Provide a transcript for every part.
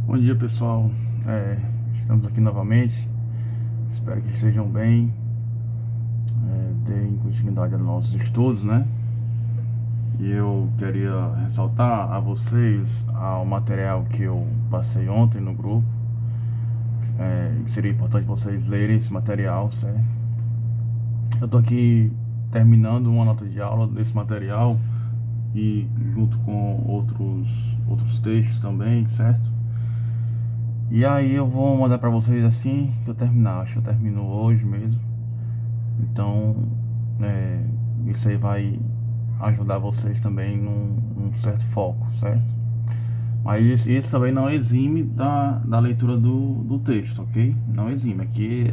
Bom dia, pessoal. Estamos aqui novamente. Espero que estejam bem. Deem continuidade aos nossos estudos, né? E eu queria ressaltar a vocês ao material que eu passei ontem no grupo. Seria importante vocês lerem esse material, certo? Eu tô aqui terminando uma nota de aula desse material e junto com outros textos também, certo? E aí eu vou mandar pra vocês assim que eu terminar. Acho que eu termino hoje mesmo. Então, é, isso aí vai ajudar vocês também num certo foco, certo? Mas isso também não exime da leitura do texto, ok? Não exime. Aqui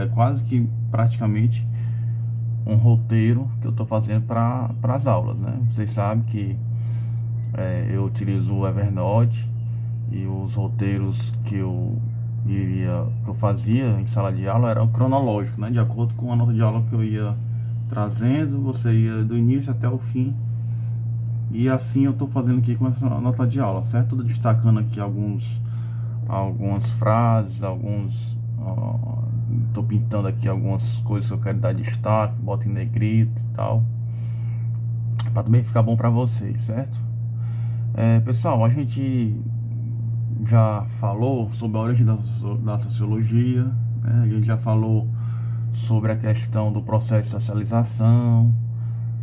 é quase que praticamente um roteiro que eu estou fazendo para as aulas, né? Vocês sabem que eu utilizo o Evernote e os roteiros que eu fazia em sala de aula eram cronológicos, né? De acordo com a nota de aula que eu ia trazendo, você ia do início até o fim. E assim eu estou fazendo aqui com essa nota de aula, certo? Tudo destacando aqui algumas frases, estou pintando aqui algumas coisas que eu quero dar destaque, boto em negrito e tal, para também ficar bom para vocês, certo? Pessoal, a gente já falou sobre a origem da sociologia, né? A gente já falou sobre a questão do processo de socialização,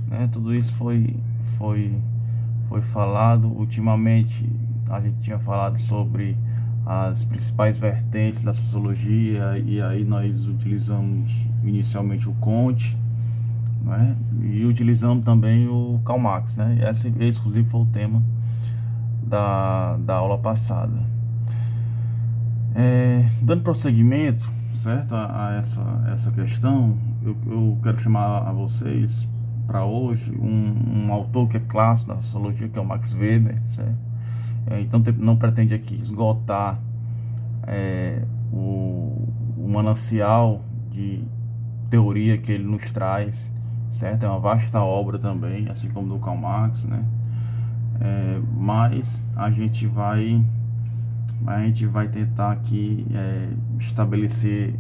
né? Tudo isso foi, foi falado. Ultimamente a gente tinha falado sobre as principais vertentes da sociologia, e aí nós utilizamos inicialmente o Comte, né? E utilizamos também o Karl Marx, né? Esse inclusive foi o tema da aula passada. Dando prosseguimento, certo, a essa questão, eu quero chamar a vocês para hoje um autor que é clássico da sociologia, que é o Max Weber, certo? Então não pretende aqui esgotar o manancial de teoria que ele nos traz, certo? É uma vasta obra também, assim como do Karl Marx, né? Mas a gente vai tentar aqui estabelecer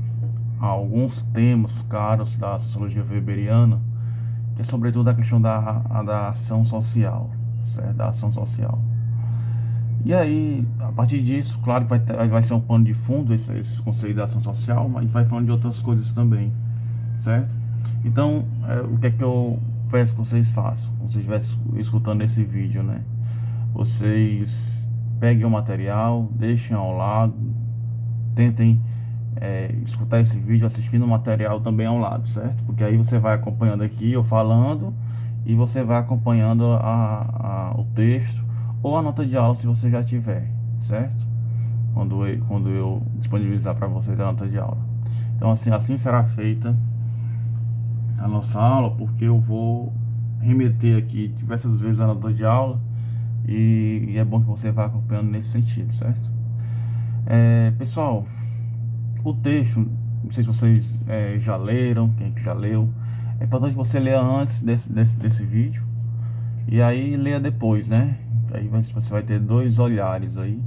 alguns temas caros da sociologia weberiana, que é sobretudo a questão da ação social, certo? Da ação social. E aí, a partir disso, claro que vai ser um pano de fundo esse conceito da ação social, mas a gente vai falando de outras coisas também, certo? Então, o que é que eu peço que vocês façam? Se vocês estiverem escutando esse vídeo, né? Vocês peguem o material, deixem ao lado, tentem escutar esse vídeo assistindo o material também ao lado, certo? Porque aí você vai acompanhando aqui eu falando e você vai acompanhando o texto ou a nota de aula se você já tiver, certo? Quando eu disponibilizar para vocês a nota de aula. Então assim será feita a nossa aula, porque eu vou remeter aqui diversas vezes a nota de aula e é bom que você vá acompanhando nesse sentido, certo? Pessoal, o texto, não sei se vocês já leram, quem já leu, é importante que você leia antes desse vídeo e aí leia depois, né? Aí você vai ter dois olhares aí,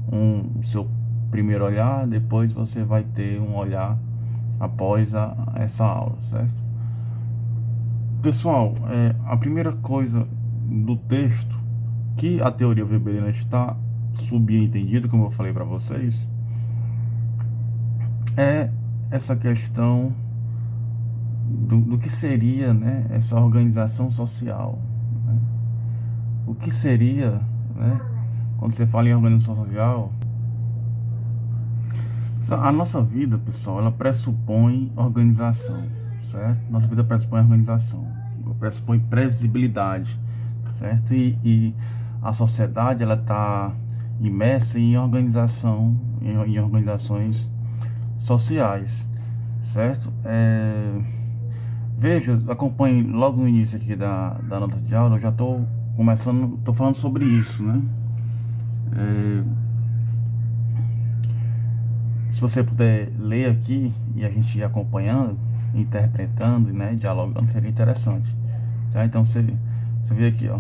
o seu primeiro olhar, depois você vai ter um olhar após essa aula, certo? Pessoal, a primeira coisa do texto que a teoria weberiana está subentendida, como eu falei para vocês, é essa questão do que seria, né, essa organização social, né? O que seria, né, quando você fala em organização social, a nossa vida, pessoal, ela pressupõe organização, certo? Nossa vida pressupõe organização, pressupõe previsibilidade, certo? E a sociedade, ela está imersa em organização, em organizações sociais, certo? Veja, acompanhe logo no início aqui da nota de aula, eu já estou começando, estou falando sobre isso, né? Se você puder ler aqui e a gente ir acompanhando, interpretando, né, dialogando, seria interessante, certo? Então você vê aqui, ó,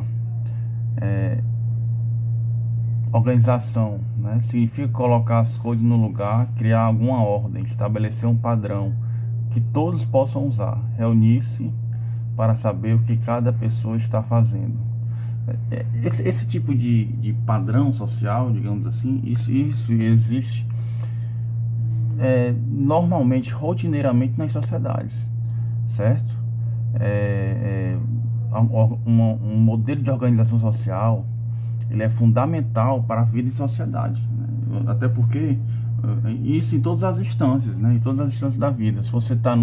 organização, né? Significa colocar as coisas no lugar, criar alguma ordem, estabelecer um padrão que todos possam usar, reunir-se para saber o que cada pessoa está fazendo. Esse tipo de padrão social, digamos assim, isso existe normalmente, rotineiramente nas sociedades, certo? É, um modelo de organização social, ele é fundamental para a vida em sociedade, né? Até porque isso em todas as instâncias, né? Em todas as instâncias da vida. Se você está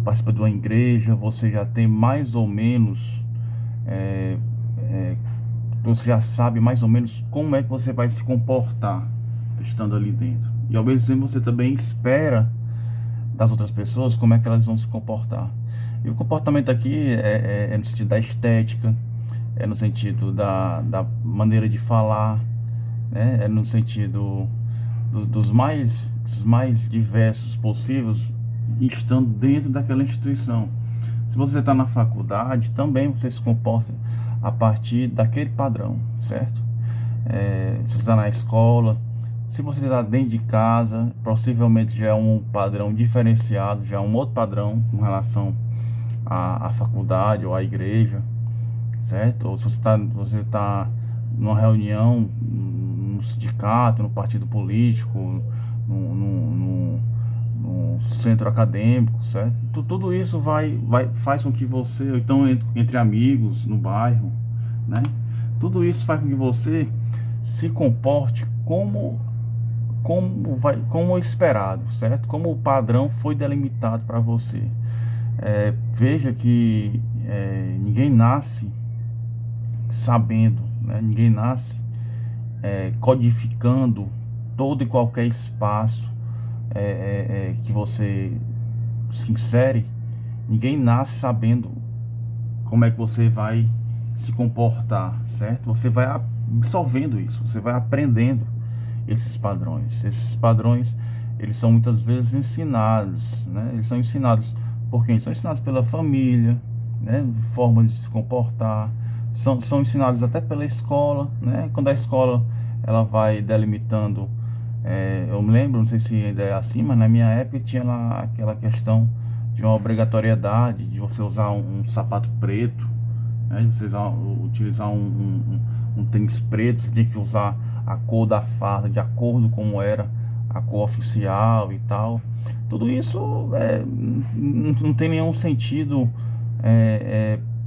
participa de uma igreja, você já tem mais ou menos, é, é, você já sabe mais ou menos como é que você vai se comportar estando ali dentro. E ao mesmo tempo você também espera das outras pessoas como é que elas vão se comportar. E o comportamento aqui é no sentido da estética, é no sentido da maneira de falar, né? É no sentido dos mais diversos possíveis, estando dentro daquela instituição. Se você está na faculdade, também você se comporta a partir daquele padrão, certo? Se você está na escola, se você está dentro de casa, possivelmente já é um padrão diferenciado, já é um outro padrão com relação à faculdade ou à igreja, certo? Ou se você tá numa reunião, no sindicato, no partido político, no centro acadêmico, certo? Tudo isso faz com que você, ou então entre amigos, no bairro, né? Tudo isso faz com que você se comporte como esperado, certo? Como o padrão foi delimitado para você. Veja que ninguém nasce sabendo, né? Ninguém nasce codificando todo e qualquer espaço que você se insere. Ninguém nasce sabendo como é que você vai se comportar, certo? Você vai absorvendo isso, você vai aprendendo esses padrões. Esses padrões, eles são muitas vezes ensinados, né? Eles são ensinados por quem? Eles são ensinados pela família, né? Forma de se comportar. São ensinados até pela escola, né? Quando a escola ela vai delimitando, eu me lembro, não sei se ainda é assim, mas na minha época tinha lá aquela questão de uma obrigatoriedade de você usar um sapato preto, né? De você utilizar um tênis preto, você tinha que usar a cor da farda de acordo com como era a cor oficial e tal. Tudo isso não tem nenhum sentido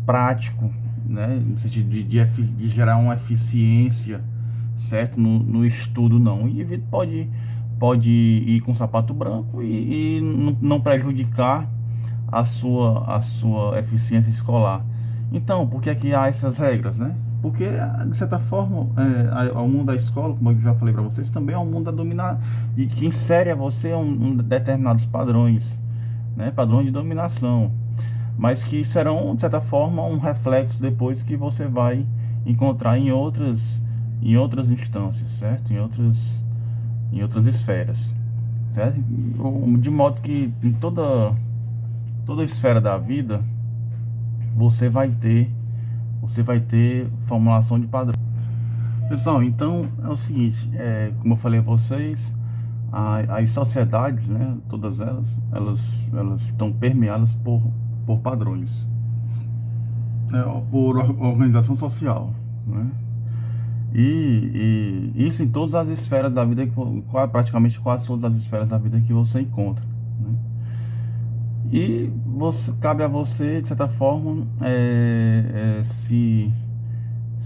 prático, né? No sentido de gerar uma eficiência, certo? No estudo, não. O indivíduo pode ir com sapato branco e não prejudicar a sua eficiência escolar. Então, por que é que há essas regras, né? Porque, de certa forma, o mundo da escola, como eu já falei para vocês, também é um mundo de que insere a você determinados padrões, né? Padrões de dominação, mas que serão, de certa forma, um reflexo depois que você vai encontrar em outras instâncias, certo? Em outras esferas, certo? De modo que em toda esfera da vida você vai ter formulação de padrão. Pessoal, então é o seguinte, como eu falei a vocês, as sociedades, né, todas elas estão permeadas por padrões, por organização social, né? E isso em todas as esferas da vida, praticamente quase todas as esferas da vida que você encontra, né? E cabe a você, de certa forma, se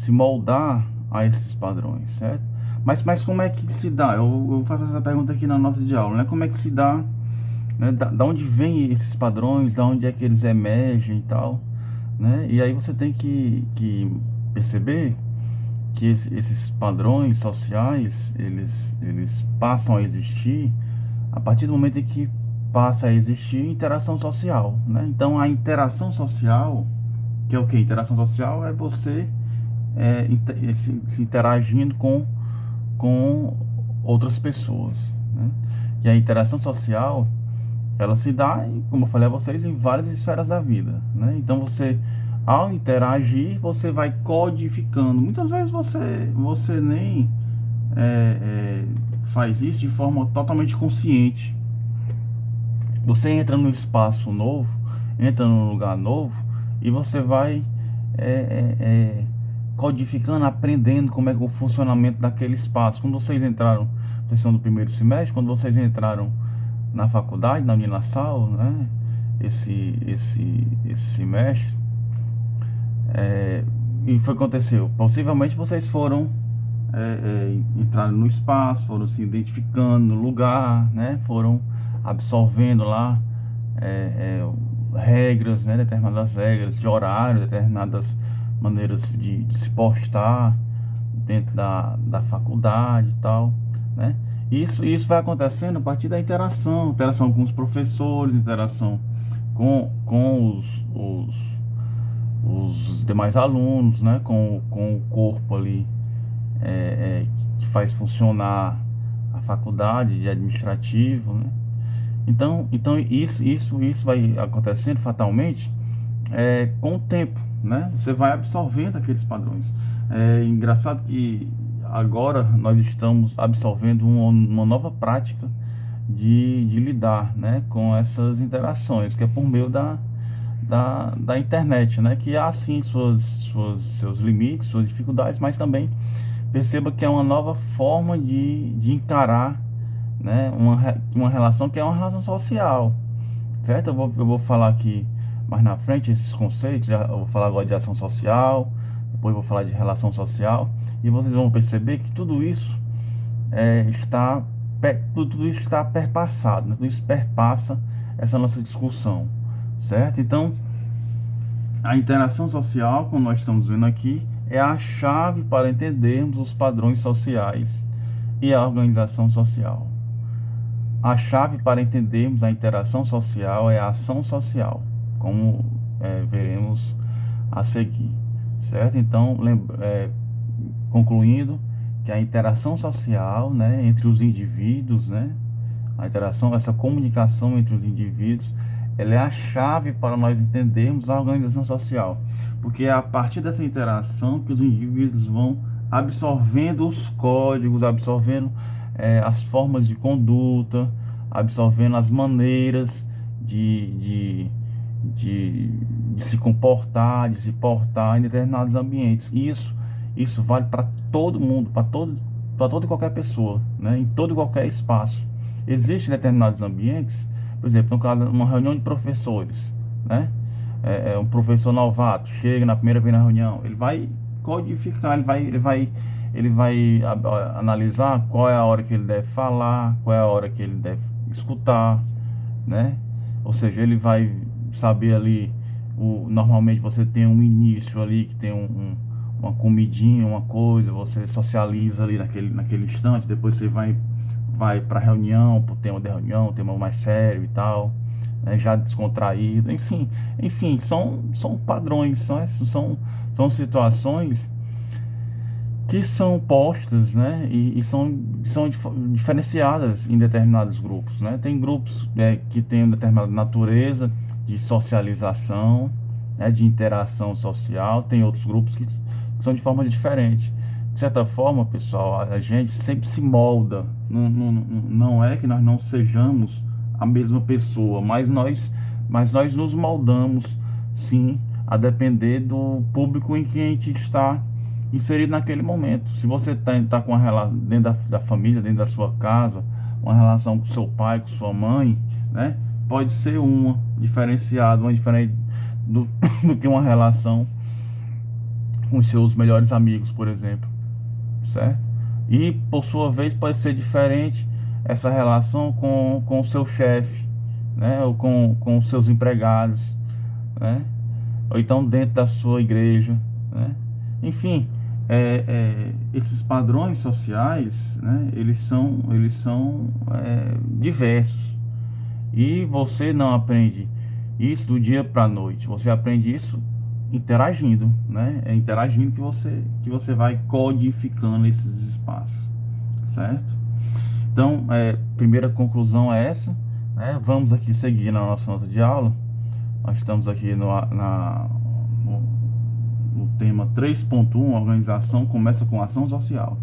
moldar a esses padrões, certo? Mas como é que se dá? Eu faço essa pergunta aqui na nota de aula, né? Como é que se dá, né? Da onde vêm esses padrões, da onde é que eles emergem e tal, né? E aí você tem que perceber que esses padrões sociais, eles passam a existir a partir do momento em que passa a existir interação social, né? Então a interação social, que é o que? Interação social é você se interagindo com outras pessoas, né? E a interação social, ela se dá, como eu falei a vocês, em várias esferas da vida, né? Então você, Ao interagir, você vai codificando. Muitas vezes você nem faz isso de forma totalmente consciente. Você entra num espaço novo, entra num lugar novo, e você vai é, é, é, codificando, aprendendo como é que é o funcionamento daquele espaço. Quando vocês entraram, vocês são do primeiro semestre, quando vocês entraram na faculdade, na Uninasal, né, esse semestre, e foi o que aconteceu. Possivelmente vocês foram entraram no espaço, foram se identificando no lugar, né, foram absorvendo lá regras, né, determinadas regras de horário, determinadas maneiras de se postar dentro da faculdade e tal, né? Isso vai acontecendo a partir da interação com os professores, interação com os demais alunos, né? Com o corpo ali que faz funcionar a faculdade de administrativo, né? Então isso vai acontecendo fatalmente com o tempo, né? Você vai absorvendo aqueles padrões. É engraçado que agora nós estamos absorvendo uma nova prática de lidar, né, com essas interações, que é por meio da internet, né? Que há sim seus limites, suas dificuldades, mas também perceba que é uma nova forma de encarar, né, uma relação que é uma relação social, certo? Eu vou falar aqui mais na frente esses conceitos. Eu vou falar agora de ação social, depois eu vou falar de relação social, e vocês vão perceber que tudo isso tudo isso está perpassado, né? Tudo isso perpassa essa nossa discussão, certo? Então, a interação social, como nós estamos vendo aqui, é a chave para entendermos os padrões sociais e a organização social. A chave para entendermos a interação social é a ação social, como veremos a seguir, certo? Então, concluindo que a interação social, né, entre os indivíduos, né, a interação, essa comunicação entre os indivíduos, ela é a chave para nós entendermos a organização social, porque é a partir dessa interação que os indivíduos vão absorvendo os códigos, absorvendo as formas de conduta, absorvendo as maneiras de se comportar, de se portar em determinados ambientes. Isso vale para todo mundo, para toda e qualquer pessoa, né? Em todo e qualquer espaço. Existem determinados ambientes, por exemplo, no caso, uma reunião de professores, né? Um professor novato chega na primeira vez na reunião, ele vai codificar, ele vai analisar qual é a hora que ele deve falar, qual é a hora que ele deve escutar, né? Ou seja, ele vai saber ali, normalmente você tem um início ali que tem uma comidinha, uma coisa, você socializa ali naquele instante, depois você vai para a reunião, para o tema da reunião, tema mais sério e tal, né, já descontraído, enfim, são padrões, são situações que são postas, né, e são diferenciadas em determinados grupos, né? Tem grupos que têm uma determinada natureza de socialização, né, de interação social, tem outros grupos que são de forma diferente. De certa forma, pessoal, a gente sempre se molda, não é que nós não sejamos a mesma pessoa, mas nós nos moldamos, sim, a depender do público em que a gente está inserido naquele momento. Se você tá com uma relação dentro da família, dentro da sua casa, uma relação com seu pai, com sua mãe, né? Pode ser uma diferenciada, uma diferente do que uma relação com os seus melhores amigos, por exemplo, certo? E por sua vez pode ser diferente essa relação com o seu chefe, né? Ou com os seus empregados, né? Ou então dentro da sua igreja, né? Enfim, esses padrões sociais, né? Eles são diversos, e você não aprende isso do dia para a noite. Você aprende isso interagindo, né? É interagindo que você vai codificando esses espaços, certo? Então, primeira conclusão é essa, né? Vamos aqui seguir na nossa nota de aula. Nós estamos aqui no o tema 3.1, organização começa com ação social.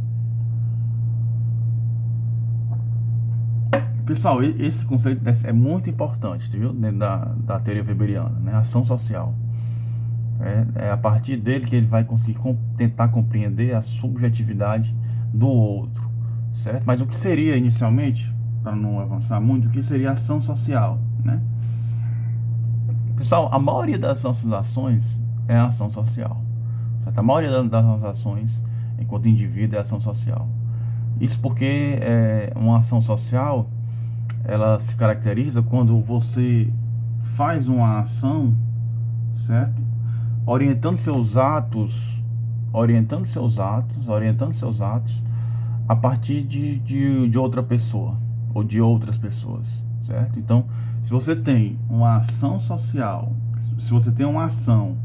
Pessoal, esse conceito é muito importante, viu? Dentro da teoria weberiana, né? Ação social. É a partir dele que ele vai conseguir tentar compreender a subjetividade do outro, certo? Mas o que seria inicialmente, para não avançar muito, o que seria ação social, né? Pessoal, a maioria das nossas ações é ação social, certo? A maioria das nossas ações, enquanto indivíduo, é ação social. Isso porque uma ação social, ela se caracteriza quando você faz uma ação, certo? Orientando seus atos a partir de outra pessoa ou de outras pessoas, certo? Então, se você tem uma ação social, se você tem uma ação,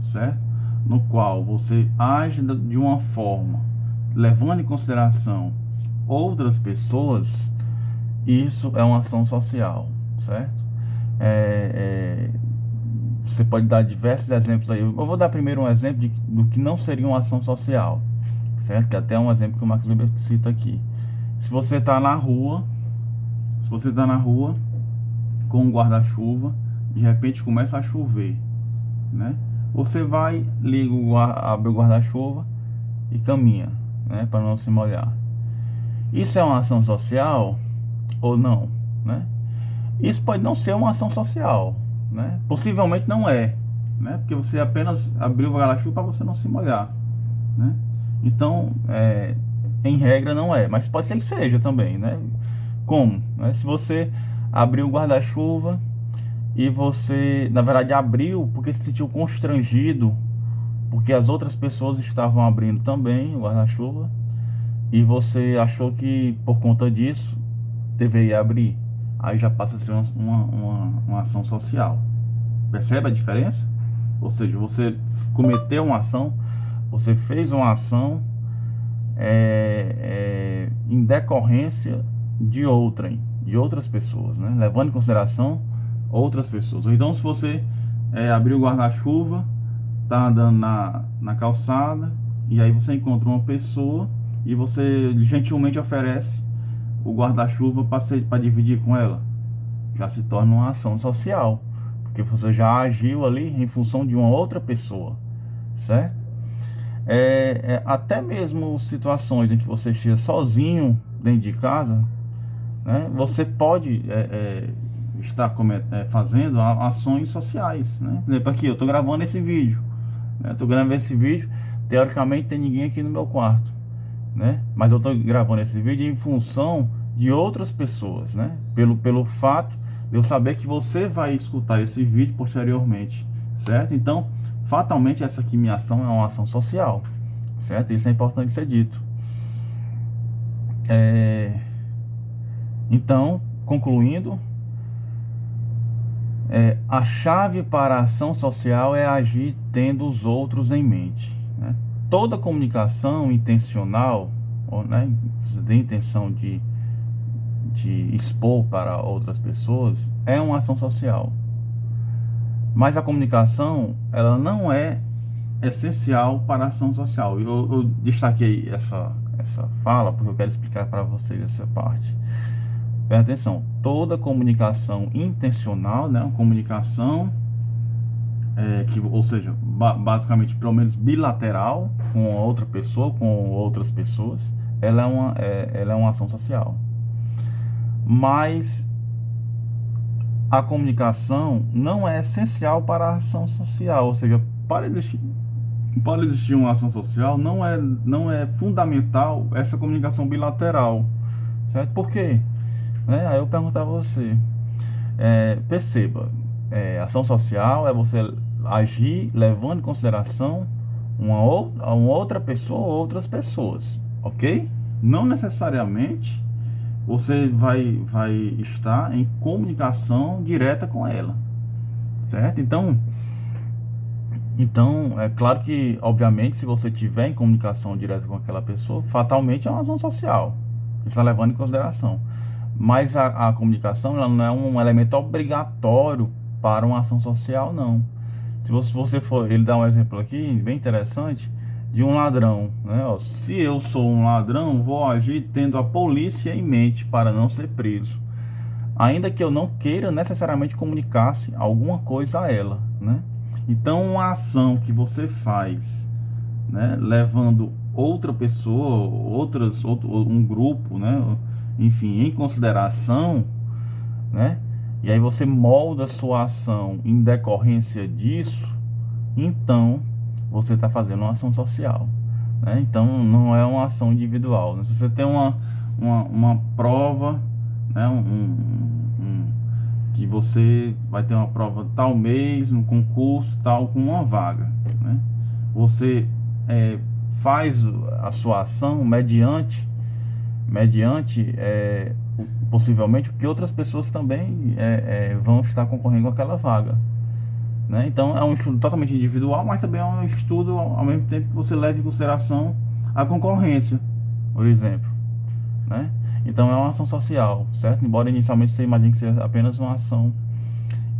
certo? No qual você age de uma forma, levando em consideração outras pessoas, isso é uma ação social, certo? Você pode dar diversos exemplos aí. Eu vou dar primeiro um exemplo do que não seria uma ação social, certo? Que até é um exemplo que o Max Weber cita aqui. Se você está na rua com um guarda-chuva, de repente começa a chover, né? Você vai, abre o guarda-chuva e caminha, né? Para não se molhar. Isso é uma ação social ou não, né? Isso pode não ser uma ação social, né? Possivelmente não é, né? Porque você apenas abriu o guarda-chuva para você não se molhar, né? Então, em regra não é, mas pode ser que seja também, né? Como? Né? Se você abriu o guarda-chuva e você, na verdade, abriu porque se sentiu constrangido, porque as outras pessoas estavam abrindo também o guarda-chuva e você achou que por conta disso deveria abrir, aí já passa a ser uma ação social. Percebe a diferença? Ou seja, você cometeu uma ação, você fez uma ação em decorrência de outras pessoas, né? Levando em consideração outras pessoas. Então, se você abriu o guarda-chuva, tá andando na calçada, e aí você encontra uma pessoa e você gentilmente oferece o guarda-chuva para dividir com ela, já se torna uma ação social, porque você já agiu ali em função de uma outra pessoa, certo? Até mesmo situações em que você esteja sozinho dentro de casa, né? Você pode estar fazendo ações sociais, né? Por exemplo, aqui eu estou gravando esse vídeo, né? Estou gravando esse vídeo, teoricamente tem ninguém aqui no meu quarto, né? Mas eu estou gravando esse vídeo em função de outras pessoas, né? Pelo fato de eu saber que você vai escutar esse vídeo posteriormente, certo? Então, fatalmente essa aqui minha ação é uma ação social, certo? Isso é importante ser dito. Então, concluindo, a chave para a ação social é agir tendo os outros em mente, né? Toda comunicação intencional, né, você tem intenção de expor para outras pessoas, é uma ação social. Mas a comunicação, ela não é essencial para a ação social. Eu destaquei essa fala porque eu quero explicar para vocês essa parte. Presta atenção, toda comunicação intencional, né, uma comunicação ou seja, basicamente pelo menos bilateral com outra pessoa, com outras pessoas, ela é uma ação social. Mas a comunicação não é essencial para a ação social, ou seja, para existir uma ação social, não é fundamental essa comunicação bilateral, certo? Por quê? Aí eu pergunto a você, perceba, ação social é você agir levando em consideração uma outra pessoa ou outras pessoas, ok? Não necessariamente você vai estar em comunicação direta com ela, certo? Então é claro que, obviamente, se você tiver em comunicação direta com aquela pessoa, fatalmente é uma ação social, que está levando em consideração. Mas a comunicação, ela não é um elemento obrigatório para uma ação social, não, Se você for, ele dá um exemplo aqui bem interessante de um ladrão, né? Ó, se eu sou um ladrão, vou agir tendo a polícia em mente para não ser preso, ainda que eu não queira necessariamente comunicar-se alguma coisa a ela, né? Então, uma ação que você faz, né, levando outra pessoa, um grupo, né, enfim, em consideração, né? E aí você molda a sua ação em decorrência disso, então você está fazendo uma ação social, né? Então não é uma ação individual, né? Se você tem uma prova, né, que você vai ter uma prova tal mês, no concurso tal, com uma vaga, né? Você faz a sua ação mediante possivelmente que outras pessoas também vão estar concorrendo com aquela vaga, né? Então é um estudo totalmente individual, mas também é um estudo ao mesmo tempo que você leva em consideração a concorrência, por exemplo, né? Então é uma ação social, certo? Embora inicialmente você imagine que seja apenas uma ação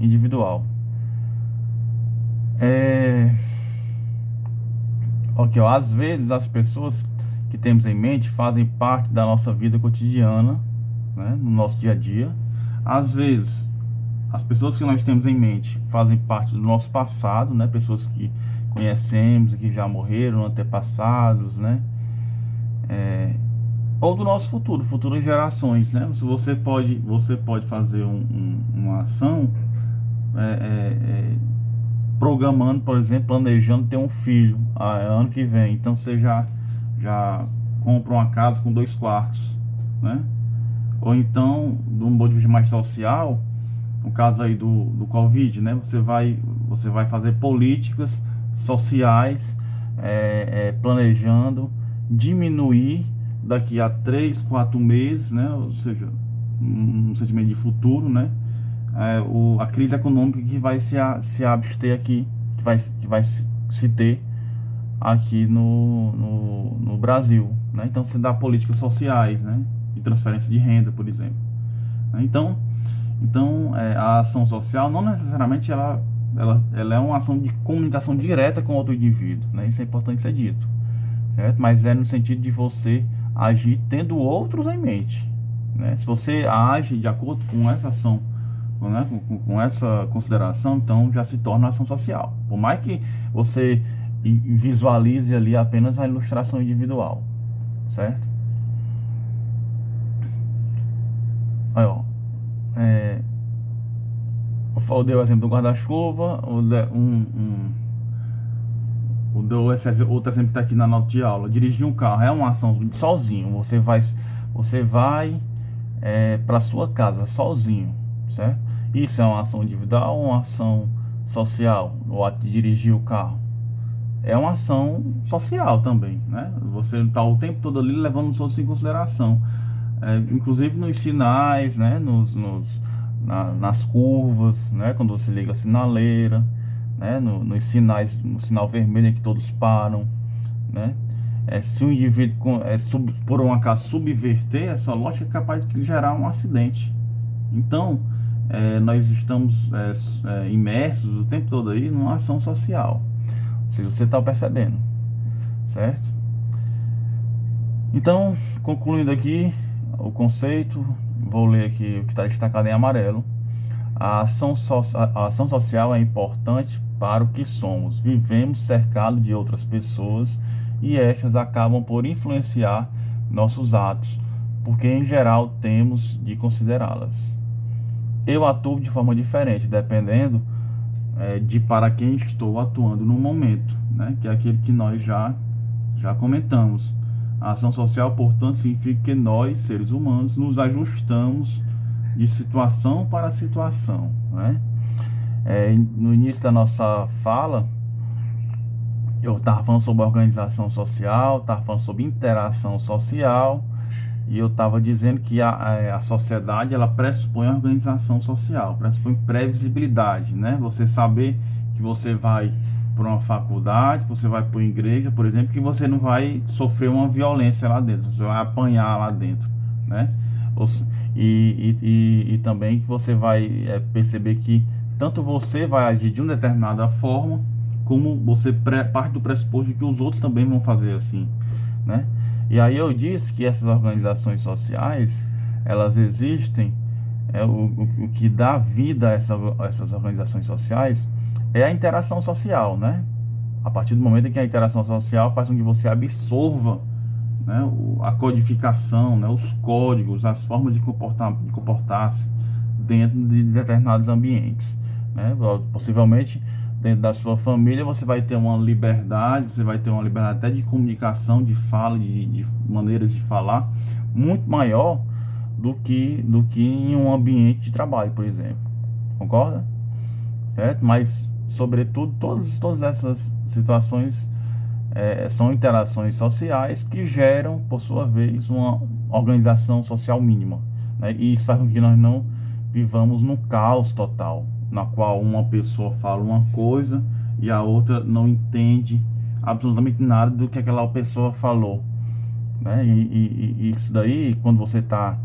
individual. Ok, ó, às vezes as pessoas que temos em mente fazem parte da nossa vida cotidiana, né, no nosso dia a dia. Às vezes as pessoas que nós temos em mente fazem parte do nosso passado, né, pessoas que conhecemos e que já morreram, antepassados, né, ou do nosso futuro, futuras gerações, né? Se você pode fazer uma ação programando, por exemplo, planejando ter um filho ano que vem. Então você já compra uma casa com 2 quartos, né? Ou então, de um ponto de vista mais social, no caso aí do Covid, né? Você vai fazer políticas sociais, planejando diminuir daqui a 3, 4 meses, né? Ou seja, um sentimento de futuro, né? A crise econômica que vai se abster aqui, que vai se ter aqui no Brasil, né? Então você dá políticas sociais, né? De transferência de renda, por exemplo, né? Então a ação social não necessariamente ela é uma ação de comunicação direta com outro indivíduo, né? Isso é importante ser dito, certo? Mas é no sentido de você agir tendo outros em mente, né? Se você age de acordo com essa ação, né, com essa consideração, então já se torna ação social. Por mais que você visualize ali apenas a ilustração individual, certo? Aí, ó, eu dei o exemplo do guarda-chuva, outro exemplo que está aqui na nota de aula. Dirigir um carro é uma ação sozinho. Você vai para sua casa sozinho, certo? Isso é uma ação individual ou uma ação social? O ato de dirigir o carro é uma ação social também, né? Você está o tempo todo ali levando os outros em consideração, inclusive nos sinais, né? Nas curvas, né? Quando você liga a sinaleira, né? Nos sinais, no sinal vermelho em que todos param, né? Se o indivíduo por um acaso subverter essa lógica, é capaz de gerar um acidente. Então nós estamos imersos o tempo todo aí numa ação social, se você está percebendo, certo? Então, concluindo aqui o conceito, vou ler aqui o que está destacado em amarelo. A ação social é importante para o que somos. Vivemos cercado de outras pessoas e estas acabam por influenciar nossos atos, porque em geral temos de considerá-las. Eu atuo de forma diferente, dependendo de para quem estou atuando no momento, né? Que é aquele que nós já comentamos. A ação social, portanto, significa que nós, seres humanos, nos ajustamos de situação para situação, né? No início da nossa fala, eu estava falando sobre organização social, estava falando sobre interação social, e eu estava dizendo que a sociedade, ela pressupõe a organização social, pressupõe previsibilidade, né? Você saber que você vai para uma faculdade, que você vai para uma igreja, por exemplo, que você não vai sofrer uma violência lá dentro, você vai apanhar lá dentro, né? E também que você vai perceber que tanto você vai agir de uma determinada forma, como você parte do pressuposto de que os outros também vão fazer assim, né? E aí eu disse que essas organizações sociais, elas existem, o que dá vida a essas organizações sociais é a interação social, né? A partir do momento em que a interação social faz com que você absorva, né, a codificação, né, os códigos, as formas de comportar-se dentro de determinados ambientes, né? Possivelmente dentro da sua família você vai ter uma liberdade, você vai ter uma liberdade até de comunicação, de fala, de maneiras de falar muito maior do que em um ambiente de trabalho, por exemplo. Concorda? Certo? Mas, sobretudo, todas essas situações são interações sociais que geram, por sua vez, uma organização social mínima, né? E isso faz com que nós não vivamos num caos total, na qual uma pessoa fala uma coisa e a outra não entende absolutamente nada do que aquela pessoa falou, né? E isso daí, quando você está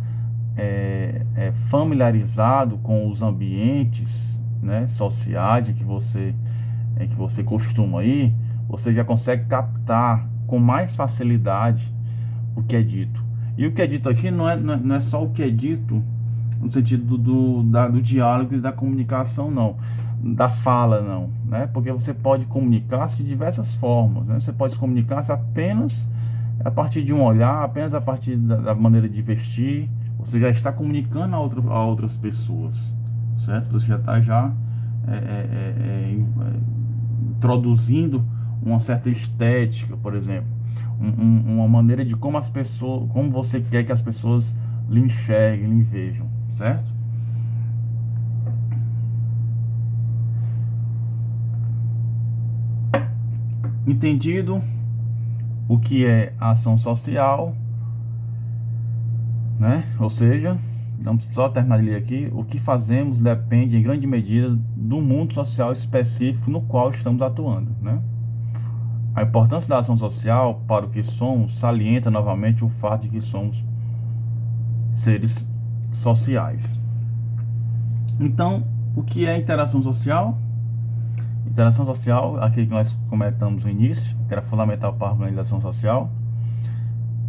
familiarizado com os ambientes, né, sociais em que você costuma ir, você já consegue captar com mais facilidade o que é dito. E o que é dito aqui não é só o que é dito no sentido do diálogo e da comunicação, não, da fala, não, né? Porque você pode comunicar-se de diversas formas, né? Você pode comunicar-se apenas a partir de um olhar, apenas a partir da maneira de vestir. Você já está comunicando a outras pessoas, certo? Você já está introduzindo uma certa estética, por exemplo, uma maneira de como as pessoas, como você quer que as pessoas lhe enxerguem, lhe vejam, certo? Entendido o que é a ação social, né? Ou seja, vamos só terminar de ler aqui. O que fazemos depende em grande medida do mundo social específico no qual estamos atuando, né? A importância da ação social para o que somos salienta novamente o fato de que somos seres sociais. Então, o que é interação social? Interação social, aquilo que nós comentamos no início, que era fundamental para a organização social.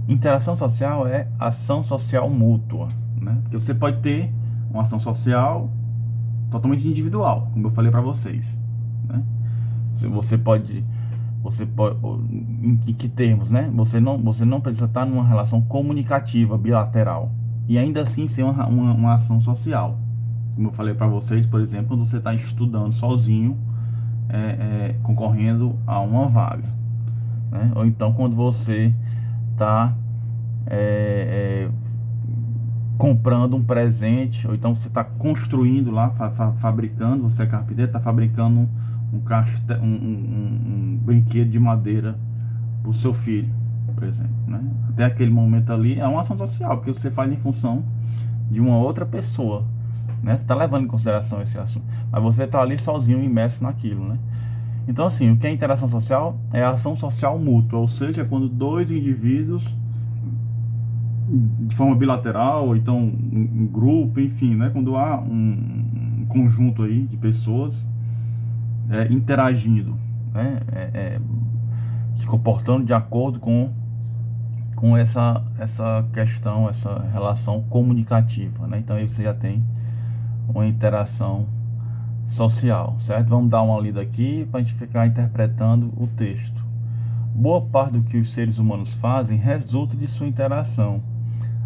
Interação social é ação social mútua, né? Porque você pode ter uma ação social totalmente individual, como eu falei para vocês, né? Você pode, em que termos, né? Você não precisa estar numa relação comunicativa bilateral e ainda assim ser uma ação social, como eu falei para vocês, por exemplo, quando você está estudando sozinho, concorrendo a uma vaga, né? Ou então quando você está comprando um presente, ou então você está construindo lá, fabricando, você é carpinteiro, está fabricando um brinquedo de madeira para o seu filho, por exemplo, né? Até aquele momento ali é uma ação social, porque você faz em função de uma outra pessoa, né? Você está levando em consideração esse assunto, mas você está ali sozinho, imerso naquilo, né? Então, assim, o que é interação social? É a ação social mútua, ou seja, é quando dois indivíduos, de forma bilateral, ou então um grupo, enfim, né? Quando há um conjunto aí de pessoas interagindo, né? Se comportando de acordo com essa questão, essa relação comunicativa, né? Então aí você já tem uma interação social, certo? Vamos dar uma lida aqui para a gente ficar interpretando o texto. Boa parte do que os seres humanos fazem resulta de sua interação.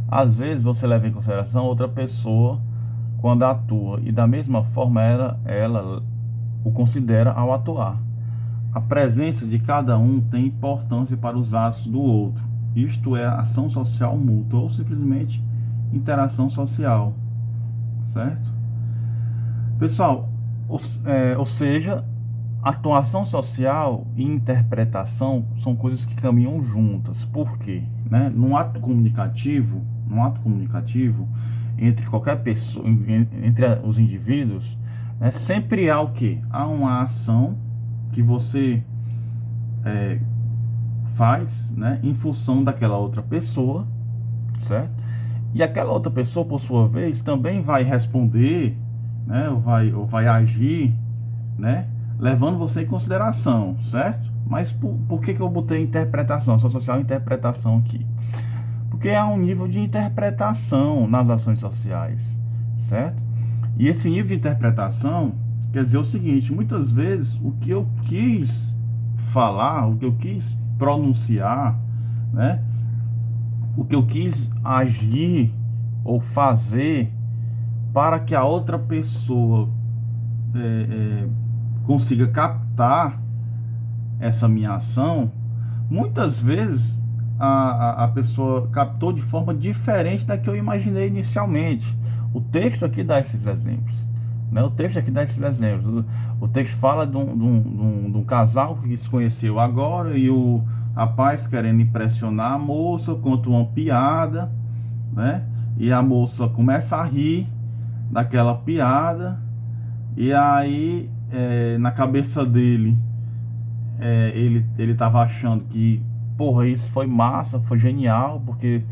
Às vezes você leva em consideração outra pessoa quando atua, e da mesma forma ela o considera ao atuar. A presença de cada um tem importância para os atos do outro. Isto é ação social mútua, ou simplesmente interação social, certo? Pessoal, ou seja, atuação social e interpretação são coisas que caminham juntas. Por quê? Né? Num ato comunicativo, entre qualquer pessoa, entre os indivíduos, né, sempre há o quê? Há uma ação que você faz, né, em função daquela outra pessoa, certo? E aquela outra pessoa, por sua vez, também vai responder né? Ou vai agir, né? Levando você em consideração, certo? Mas por que eu botei interpretação, ação social e interpretação aqui? Porque há um nível de interpretação nas ações sociais, certo? E esse nível de interpretação quer dizer o seguinte: muitas vezes o que eu quis falar, o que eu quis pronunciar, né? O que eu quis agir ou fazer para que a outra pessoa é, é, consiga captar essa minha ação, muitas vezes a pessoa captou de forma diferente da que eu imaginei inicialmente. O texto aqui dá esses exemplos, né? O texto aqui dá esses exemplos. O texto fala de um casal que se conheceu agora e o rapaz querendo impressionar a moça, conta uma piada, né? E a moça começa a rir daquela piada, e aí na cabeça dele ele tava achando que, porra, isso foi massa, foi genial, porque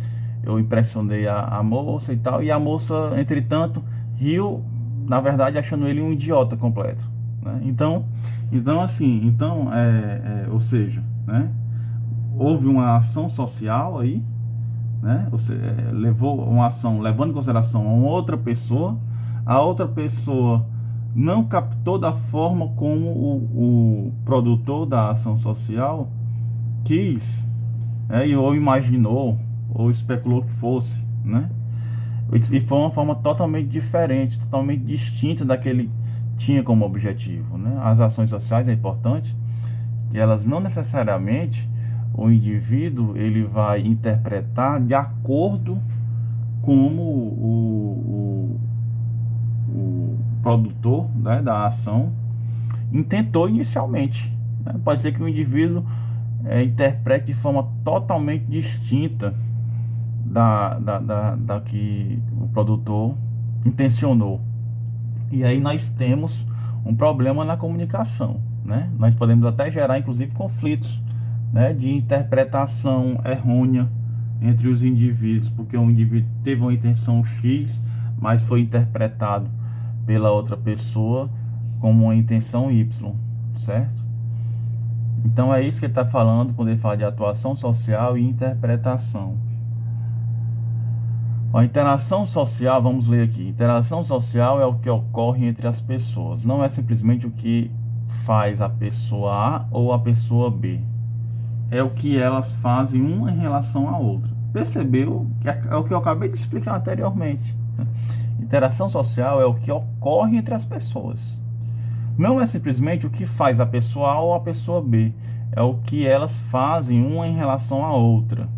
eu impressionei a moça e tal, e a moça, entretanto, riu, na verdade, achando ele um idiota completo, né? Então assim, ou seja, né? Houve uma ação social aí, né? Você levou uma ação levando em consideração a a outra pessoa não captou da forma como o produtor da ação social quis, né? Ou imaginou, ou especulou que fosse, né? E foi uma forma totalmente diferente, totalmente distinta da que ele tinha como objetivo, né? As ações sociais é importante que elas não necessariamente o indivíduo ele vai interpretar de acordo como o produtor, né, da ação intentou inicialmente, né? Pode ser que o indivíduo interprete de forma totalmente distinta da que o produtor intencionou. E aí nós temos um problema na comunicação, né? Nós podemos até gerar, inclusive, conflitos, né, de interpretação errônea entre os indivíduos, porque um indivíduo teve uma intenção X, mas foi interpretado pela outra pessoa como uma intenção Y, certo? Então é isso que ele está falando quando ele fala de atuação social e interpretação. A interação social, vamos ler aqui. Interação social é o que ocorre entre as pessoas. Não é simplesmente o que faz a pessoa A ou a pessoa B. É o que elas fazem uma em relação à outra. Percebeu? É o que eu acabei de explicar anteriormente. Interação social é o que ocorre entre as pessoas. Não é simplesmente o que faz a pessoa A ou a pessoa B. É o que elas fazem uma em relação à outra.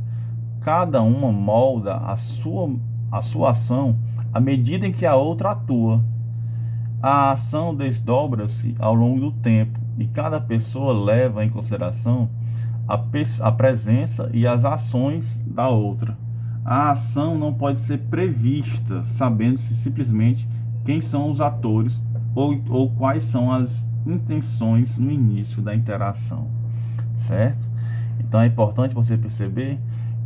Cada uma molda a sua ação à medida em que a outra atua. A ação desdobra-se ao longo do tempo e cada pessoa leva em consideração a presença e as ações da outra. A ação não pode ser prevista, sabendo-se simplesmente quem são os atores ou quais são as intenções no início da interação, certo? Então é importante você perceber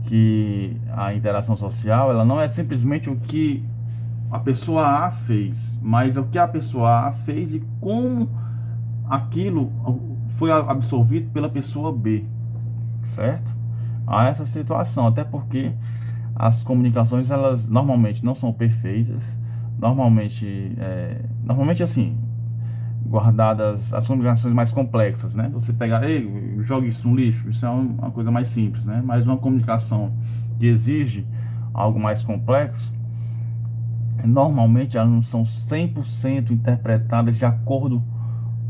que a interação social, ela não é simplesmente o que a pessoa A fez, mas é o que a pessoa A fez e como aquilo foi absorvido pela pessoa B, certo? Há essa situação, até porque as comunicações, elas normalmente não são perfeitas, normalmente assim, guardadas as comunicações mais complexas, né? Você pegar, ei, joga isso no lixo, isso é uma coisa mais simples, né? Mas uma comunicação que exige algo mais complexo, normalmente elas não são 100% interpretadas de acordo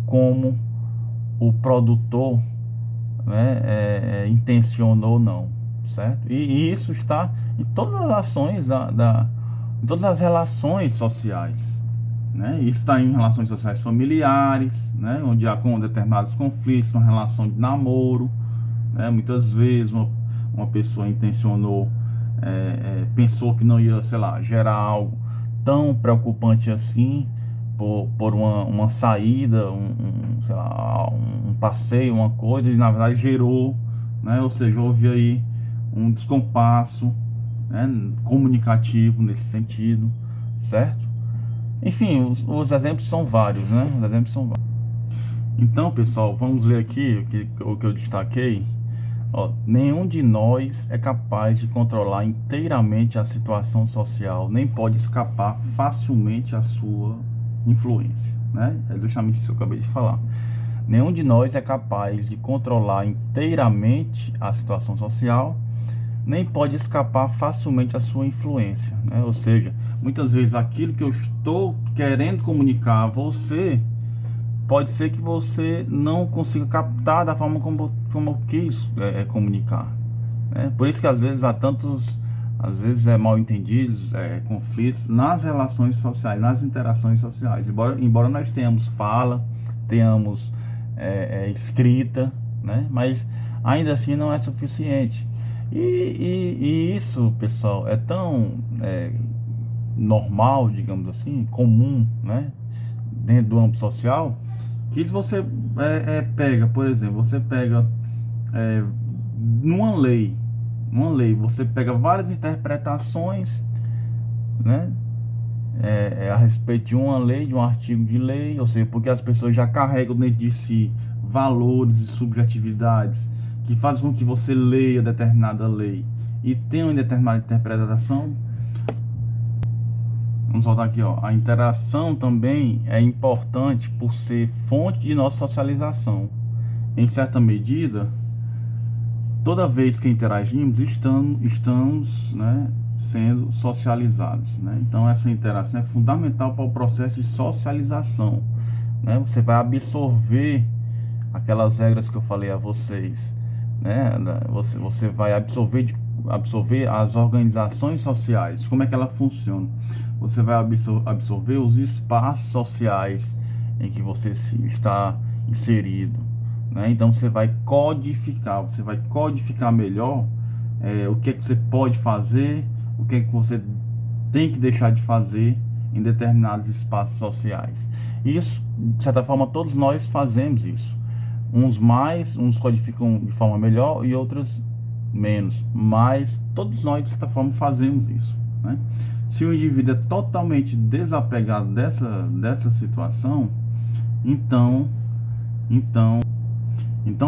como o produtor, né, intencionou ou não, certo? E isso está em todas as ações em todas as relações sociais, né? Isso está em relações sociais familiares, né? Onde há com determinados conflitos, uma relação de namoro, né? Muitas vezes uma pessoa intencionou, pensou que não ia, sei lá, gerar algo tão preocupante assim por uma saída, sei lá, um passeio, uma coisa, e na verdade gerou, né? Ou seja, houve aí um descompasso, né, comunicativo nesse sentido, certo? Enfim, os exemplos são vários, né? Os exemplos são vários. Então, pessoal, vamos ler aqui o que eu destaquei. Ó, nenhum de nós é capaz de controlar inteiramente a situação social, nem pode escapar facilmente à sua influência, né? É justamente isso que eu acabei de falar. Nenhum de nós é capaz de controlar inteiramente a situação social, nem pode escapar facilmente à sua influência, né? Ou seja, muitas vezes aquilo que eu estou querendo comunicar a você, pode ser que você não consiga captar da forma como eu quis comunicar, né? Por isso que às vezes há às vezes mal entendidos, conflitos nas relações sociais, nas interações sociais. Embora nós tenhamos fala, tenhamos escrita, né? Mas ainda assim não é suficiente. E isso, pessoal, é tão normal, digamos assim, comum, né? Dentro do âmbito social, que se você pega, por exemplo, você pega é, numa lei, você pega várias interpretações, né, a respeito de uma lei, de um artigo de lei, ou seja, porque as pessoas já carregam dentro de si valores e subjetividades que fazem com que você leia determinada lei e tenha uma determinada interpretação. Vamos voltar aqui, ó. A interação também é importante por ser fonte de nossa socialização. Em certa medida, toda vez que interagimos, estamos, né, sendo socializados, né? Então, essa interação é fundamental para o processo de socialização, né? Você vai absorver aquelas regras que eu falei a vocês, né? Você vai absorver as organizações sociais, como é que ela funciona. Você vai absorver os espaços sociais em que você está inserido, né? Então você vai codificar melhor o que é que você pode fazer, o que é que você tem que deixar de fazer em determinados espaços sociais. Isso, de certa forma, todos nós fazemos isso. Uns codificam de forma melhor e outros menos, mas todos nós, de certa forma, fazemos isso, né? Se o indivíduo é totalmente desapegado dessa situação, então,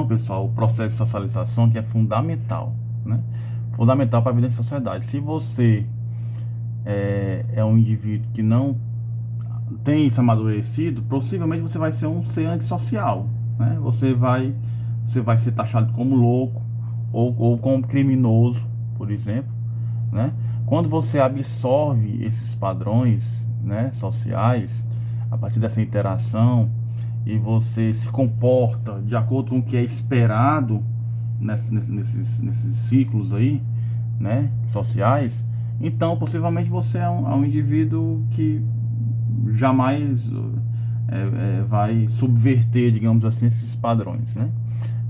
pessoal, o processo de socialização que é fundamental, né? Fundamental para a vida em sociedade. Se você é um indivíduo que não tem isso amadurecido, possivelmente você vai ser um ser antissocial, né? Você vai ser taxado como louco ou como criminoso, por exemplo, né? Quando você absorve esses padrões, né, sociais, a partir dessa interação, e você se comporta de acordo com o que é esperado nesses ciclos aí, né, sociais, então possivelmente você é um indivíduo que jamais vai subverter, digamos assim, esses padrões, né?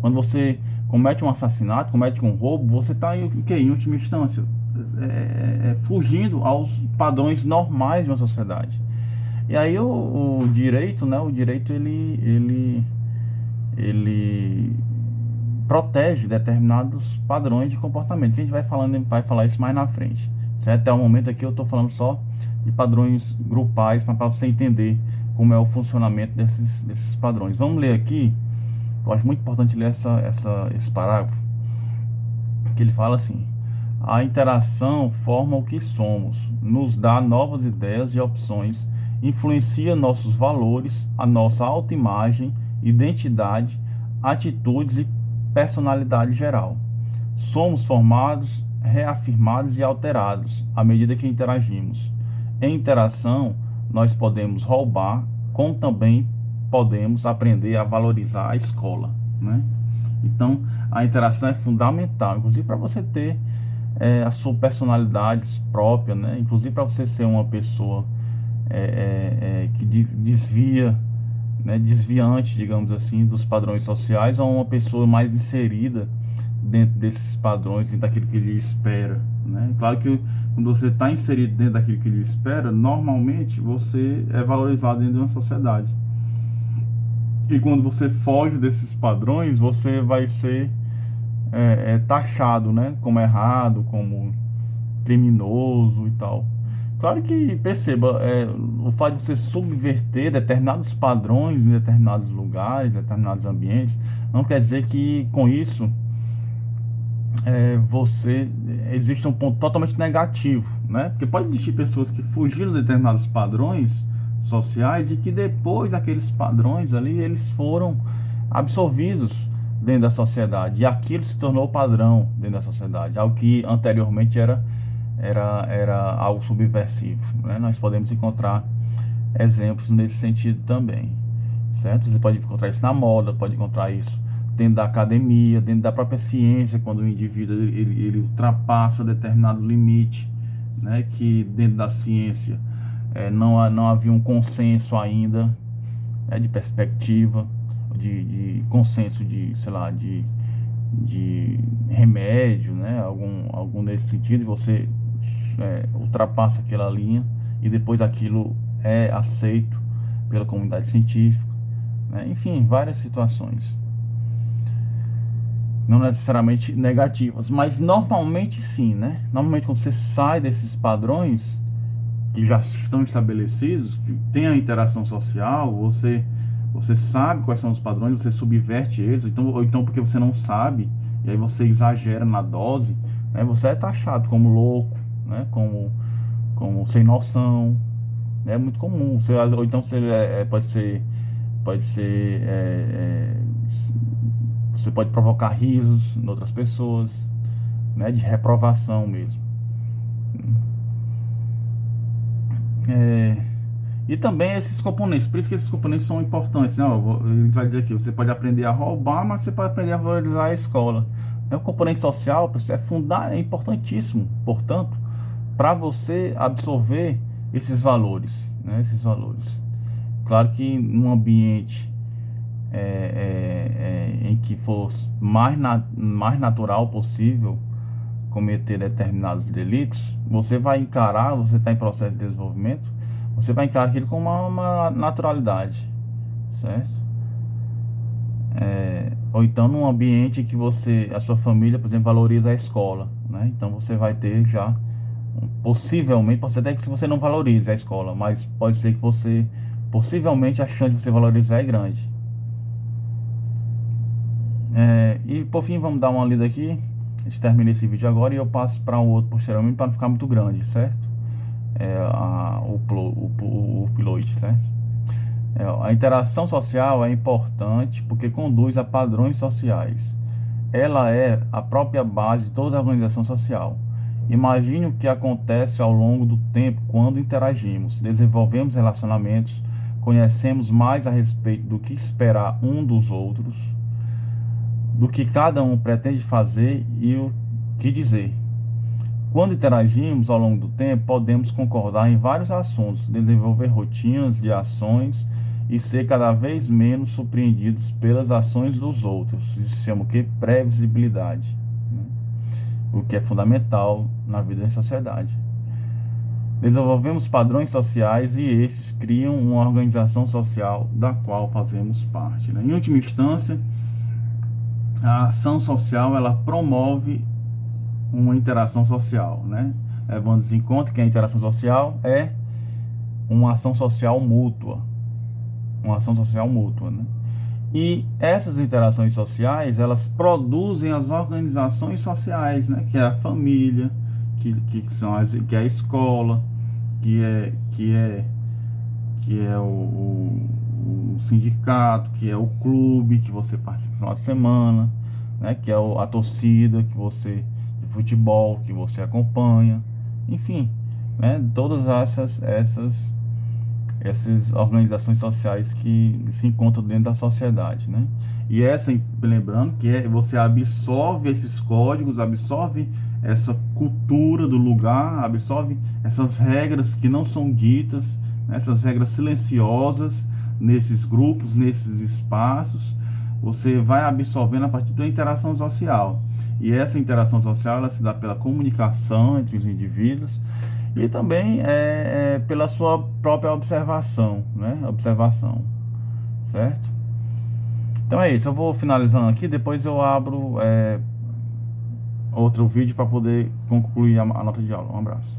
Quando você comete um assassinato, comete um roubo, você está em última instância fugindo aos padrões normais de uma sociedade. E aí o direito, né? O direito ele protege determinados padrões de comportamento, que a gente vai falar isso mais na frente, certo? Até o momento aqui eu estou falando só de padrões grupais, para você entender como é o funcionamento desses padrões. Vamos ler aqui. Eu acho muito importante ler esse parágrafo, que ele fala assim: a interação forma o que somos, nos dá novas ideias e opções, influencia nossos valores, a nossa autoimagem, identidade, atitudes e personalidade geral. Somos formados, reafirmados e alterados à medida que interagimos. Em interação, nós podemos roubar, como também podemos aprender a valorizar a escola, né? Então, a interação é fundamental, inclusive para você ter a sua personalidade própria, né? Inclusive para você ser uma pessoa que desvia, né? Desviante, digamos assim, dos padrões sociais, ou uma pessoa mais inserida dentro desses padrões e daquilo que ele espera, né? Claro que quando você está inserido dentro daquilo que ele espera, normalmente você é valorizado dentro de uma sociedade. E quando você foge desses padrões, você vai ser taxado, né, como errado, como criminoso e tal. Claro que, perceba, o fato de você subverter determinados padrões em determinados lugares, determinados ambientes, não quer dizer que com isso você existe um ponto totalmente negativo, né? Porque pode existir pessoas que fugiram de determinados padrões sociais e que depois daqueles padrões ali eles foram absorvidos dentro da sociedade e aquilo se tornou padrão dentro da sociedade, algo que anteriormente era algo subversivo, né? Nós podemos encontrar exemplos nesse sentido também, certo? Você pode encontrar isso na moda, pode encontrar isso dentro da academia, dentro da própria ciência, quando o indivíduo ele ultrapassa determinado limite, né? Que dentro da ciência não havia um consenso ainda, né? De perspectiva, de consenso de, sei lá, de remédio, né? Algum nesse sentido, e você ultrapassa aquela linha e depois aquilo é aceito pela comunidade científica, né? Enfim, várias situações, não necessariamente negativas, mas normalmente sim, né? Normalmente quando você sai desses padrões que já estão estabelecidos, que tem a interação social, você sabe quais são os padrões, você subverte eles, ou então porque você não sabe, e aí você exagera na dose, né? Você é taxado como louco, né? Como sem noção, né? É muito comum. Ou então você pode ser você pode provocar risos em outras pessoas, né? De reprovação mesmo. E também esses componentes, por isso que esses componentes são importantes, né? Ele vai dizer aqui, você pode aprender a roubar, mas você pode aprender a valorizar a escola. O componente social, pessoal, é importantíssimo, portanto, para você absorver esses valores, né? Esses valores. Claro que num ambiente em que for mais natural possível cometer determinados delitos, você vai encarar, você está em processo de desenvolvimento, você vai encarar aquilo com uma naturalidade, certo? Ou então num ambiente que a sua família, por exemplo, valoriza a escola, né? Então você vai ter já, possivelmente, pode ser até que se você não valorize a escola, mas pode ser que possivelmente a chance de você valorizar é grande. E por fim, vamos dar uma lida aqui. A gente termina esse vídeo agora e eu passo para um outro posteriormente para não ficar muito grande, certo? O pilote, certo? A interação social é importante porque conduz a padrões sociais. Ela é a própria base de toda a organização social. Imagine o que acontece ao longo do tempo quando interagimos, desenvolvemos relacionamentos, conhecemos mais a respeito do que esperar um dos outros, do que cada um pretende fazer e o que dizer. Quando interagimos ao longo do tempo, podemos concordar em vários assuntos, desenvolver rotinas de ações e ser cada vez menos surpreendidos pelas ações dos outros. Isso se chama o quê? Previsibilidade, né? O que é fundamental na vida em sociedade. Desenvolvemos padrões sociais e estes criam uma organização social da qual fazemos parte, né? Em última instância, a ação social ela promove uma interação social, né? Vamos em conta que a interação social é uma ação social mútua, né? E essas interações sociais elas produzem as organizações sociais, né? Que é a família, que é a escola, que é o sindicato, que é o clube que você participa no final de semana, né? Que é a torcida de futebol que você acompanha, enfim, né? Todas essas organizações sociais que se encontram dentro da sociedade, né? E lembrando que você absorve esses códigos, absorve essa cultura do lugar, absorve essas regras que não são ditas, né? Essas regras silenciosas nesses grupos, nesses espaços, você vai absorvendo a partir da interação social. E essa interação social ela se dá pela comunicação entre os indivíduos e também pela sua própria observação, né? Observação, certo? Então é isso, eu vou finalizando aqui, depois eu abro outro vídeo para poder concluir a nota de aula. Um abraço.